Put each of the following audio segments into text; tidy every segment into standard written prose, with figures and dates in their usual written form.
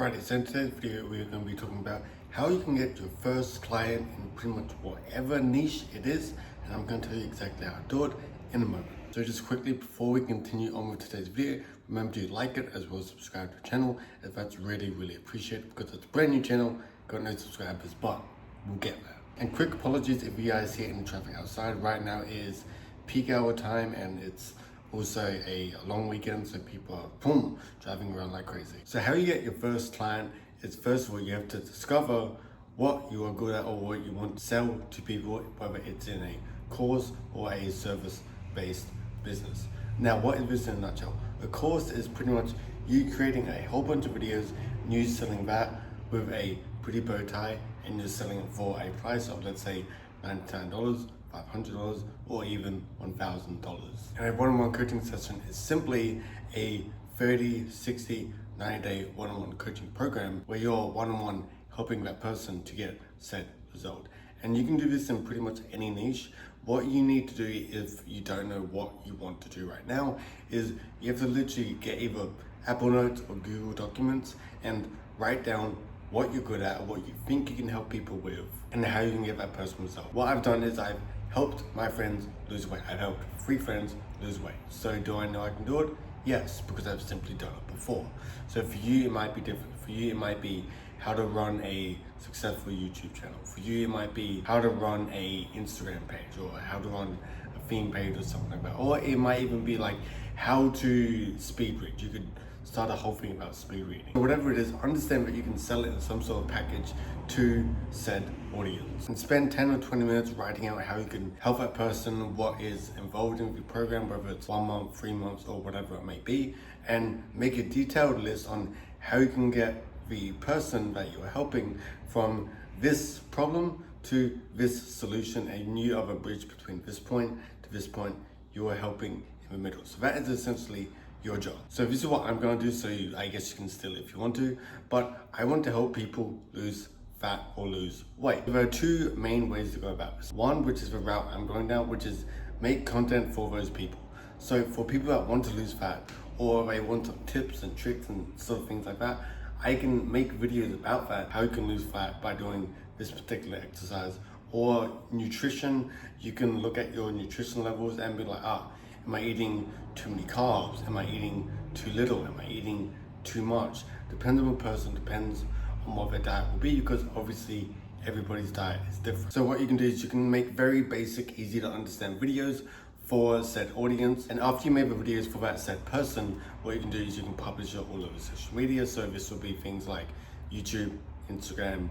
Alrighty, so in today's video we're going to be talking about how you can get your first client in pretty much whatever niche it is, and I'm going to tell you exactly how to do it in a moment. So just quickly before we continue on with today's video, remember to like it as well as subscribe to the channel, as that's really appreciated because it's a brand new channel, got no subscribers, but we'll get there. And quick apologies if you guys see any traffic outside. Right now is peak hour time and it's also a long weekend, so people are driving around like crazy. So how you get your first client is, first of all, you have to discover what you are good at or what you want to sell to people, whether it's in a course or a service-based business. Now, what is this in a nutshell? A course is pretty much you creating a whole bunch of videos, and you selling that with a pretty bow tie, and you're selling it for a price of, let's say, $99, $500, or even $1,000. And a one-on-one coaching session is simply a 30, 60, 90-day one-on-one coaching program where you're one-on-one helping that person to get said result. And you can do this in pretty much any niche. What you need to do if you don't know what you want to do right now is you have to literally get either Apple Notes or Google Documents and write down what you're good at, what you think you can help people with, and how you can get that personal result. What I've done is I've helped my friends lose weight. I've helped 3 friends lose weight. So do I know I can do it? Yes, because I've simply done it before. So for you, it might be different. For you, it might be how to run a successful YouTube channel. For you, it might be how to run a Instagram page or how to run a theme page or something like that. Or it might even be like how to speed read. You could start a whole thing about speed reading. So whatever it is, understand that you can sell it in some sort of package to said audience. And spend 10 or 20 minutes writing out how you can help that person, what is involved in the program, whether it's 1 month, 3 months, or whatever it may be, and make a detailed list on how you can get the person that you're helping from this problem to this solution, and you have a bridge between this point to this point you are helping in the middle. So that is essentially your job. So this is what I'm going to do, so I guess you can steal it if you want to, but I want to help people lose fat or lose weight. There are 2 main ways to go about this. One, which is the route I'm going down, which is make content for those people. So for people that want to lose fat or they want some tips and tricks and sort of things like that, I can make videos about that, how you can lose fat by doing this particular exercise. Or nutrition, you can look at your nutrition levels and be like, am I eating too many carbs? Am I eating too little? Am I eating too much? Depends on the person, depends on what their diet will be, because obviously everybody's diet is different. So what you can do is you can make very basic, easy to understand videos for said audience. And after you make the videos for that said person, what you can do is you can publish it all over social media. So this will be things like YouTube, Instagram,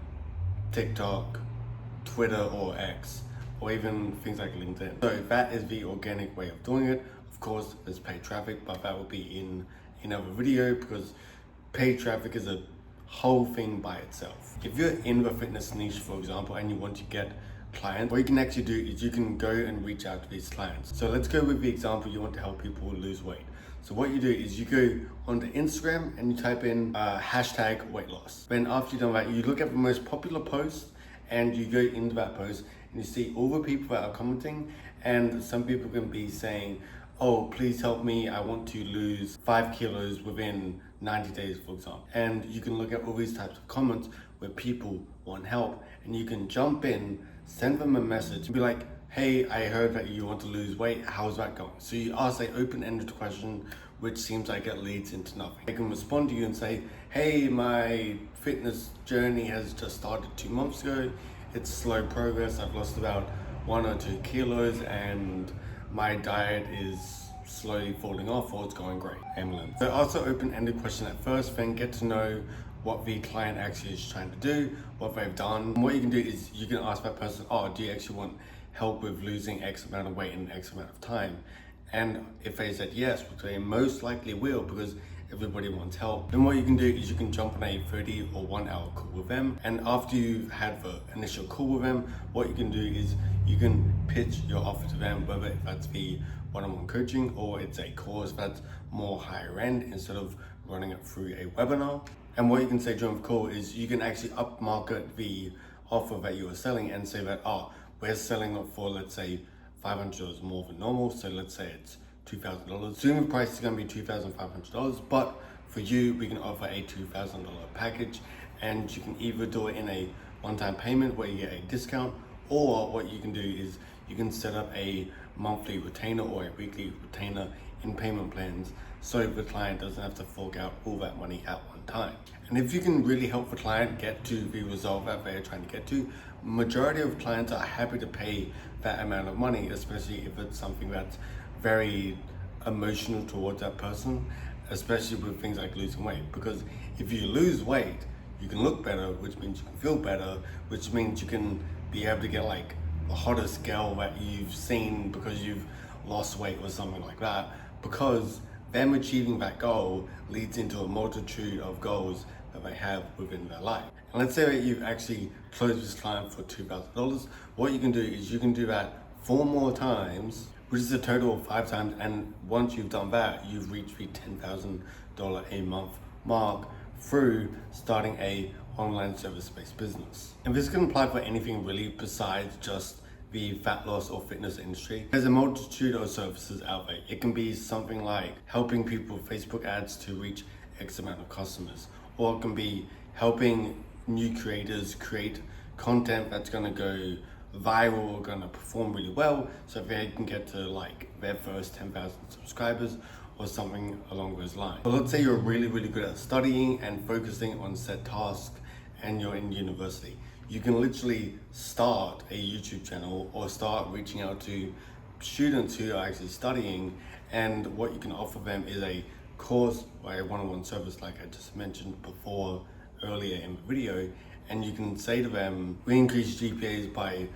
TikTok, Twitter or X, or even things like LinkedIn. So that is the organic way of doing it. Of course, there's paid traffic, but that will be in another video because paid traffic is a whole thing by itself. If you're in the fitness niche, for example, and you want to get clients, what you can actually do is you can go and reach out to these clients. So let's go with the example, you want to help people lose weight. So what you do is you go onto Instagram and you type in hashtag weight loss. Then after you've done that, you look at the most popular posts and you go into that post and you see all the people that are commenting, and some people can be saying, oh, please help me, I want to lose 5 kilos within 90 days, for example. And you can look at all these types of comments where people want help, and you can jump in, send them a message and be like, hey, I heard that you want to lose weight, how's that going? So you ask an open-ended question, which seems like it leads into nothing. They can respond to you and say, hey, my fitness journey has just started 2 months ago. It's slow progress. I've lost about 1 or 2 kilos and my diet is slowly falling off, or it's going great. Emlyn. So also open-ended question at first, then get to know what the client actually is trying to do, what they've done. And what you can do is you can ask that person, oh, do you actually want help with losing X amount of weight in X amount of time? And if they said yes, which they most likely will because everybody wants help, then what you can do is you can jump on a 30 or 1 hour call with them. And after you've had the initial call with them, what you can do is you can pitch your offer to them, whether that's the one-on-one coaching or it's a course that's more higher end instead of running it through a webinar. And what you can say during the call is you can actually upmarket the offer that you are selling and say that, we're selling it for, let's say, $500 more than normal. So let's say it's $2,000. Soon the price is going to be $2,500, but For you, we can offer a $2,000 package, and you can either do it in a one-time payment where you get a discount, or what you can do is you can set up a monthly retainer or a weekly retainer in payment plans, so the client doesn't have to fork out all that money at one time. And if you can really help the client get to the result that they're trying to get to, majority of clients are happy to pay that amount of money, especially if it's something that's very emotional towards that person, especially with things like losing weight. Because if you lose weight, you can look better, which means you can feel better, which means you can be able to get like the hottest girl that you've seen because you've lost weight or something like that, because them achieving that goal leads into a multitude of goals that they have within their life. And let's say that you've actually closed this client for $2,000. What you can do is you can do that 4 more times, which is a total of 5 times. And once you've done that, you've reached the $10,000 a month mark through starting a online service-based business. And this can apply for anything really besides just the fat loss or fitness industry. There's a multitude of services out there. It can be something like helping people with Facebook ads to reach X amount of customers, or it can be helping new creators create content that's gonna go viral or gonna perform really well so they can get to like their first 10,000 subscribers or something along those lines. But let's say you're really good at studying and focusing on set tasks and you're in university. You can literally start a YouTube channel or start reaching out to students who are actually studying, and what you can offer them is a course or a one-on-one service like I just mentioned before earlier in the video. And you can say to them, we increase GPAs by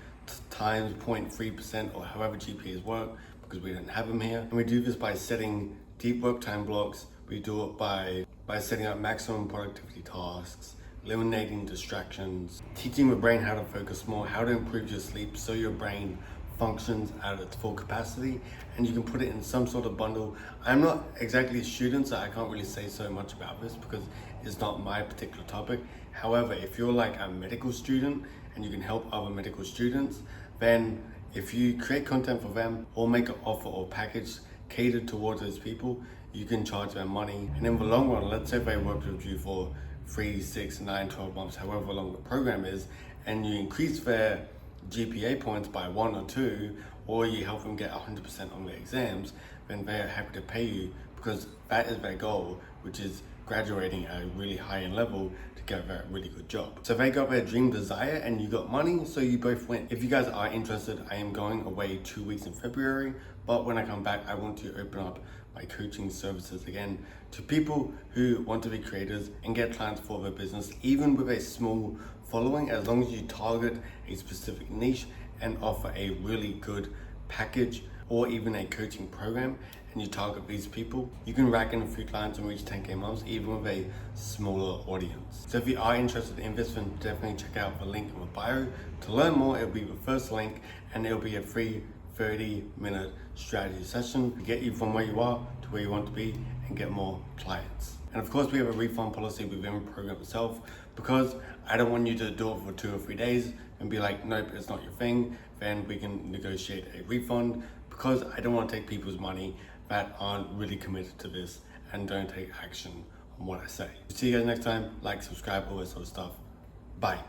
times 0.3% or however GPAs work, because we don't have them here. And we do this by setting deep work time blocks. We do it by setting up maximum productivity tasks, eliminating distractions, teaching the brain how to focus more, how to improve your sleep so your brain functions at its full capacity, and you can put it in some sort of bundle. I'm not exactly a student, so I can't really say so much about this because it's not my particular topic. However, if you're like a medical student and you can help other medical students, then if you create content for them or make an offer or package catered towards those people, you can charge them money. And in the long run, let's say they worked with you for 3, 6, 9, 12 months, however long the program is, and you increase their GPA points by 1 or 2, or you help them get 100% on their exams, then they're happy to pay you because that is their goal, which is graduating at a really high-end level to get a really good job. So they got their dream desire and you got money, so you both win. If you guys are interested, I am going away 2 weeks in February, but when I come back, I want to open up my coaching services again to people who want to be creators and get clients for their business, even with a small following, as long as you target a specific niche and offer a really good package or even a coaching program, and you target these people, you can rack in a few clients and reach 10K months even with a smaller audience. So if you are interested in this, then definitely check out the link in my bio. To learn more, it'll be the first link, and it'll be a free 30-minute strategy session to get you from where you are to where you want to be and get more clients. And of course, we have a refund policy within the program itself, because I don't want you to do it for 2 or 3 days and be like, nope, it's not your thing. Then we can negotiate a refund, because I don't want to take people's money that aren't really committed to this and don't take action on what I say. See you guys next time. Like, subscribe, all that sort of stuff. Bye.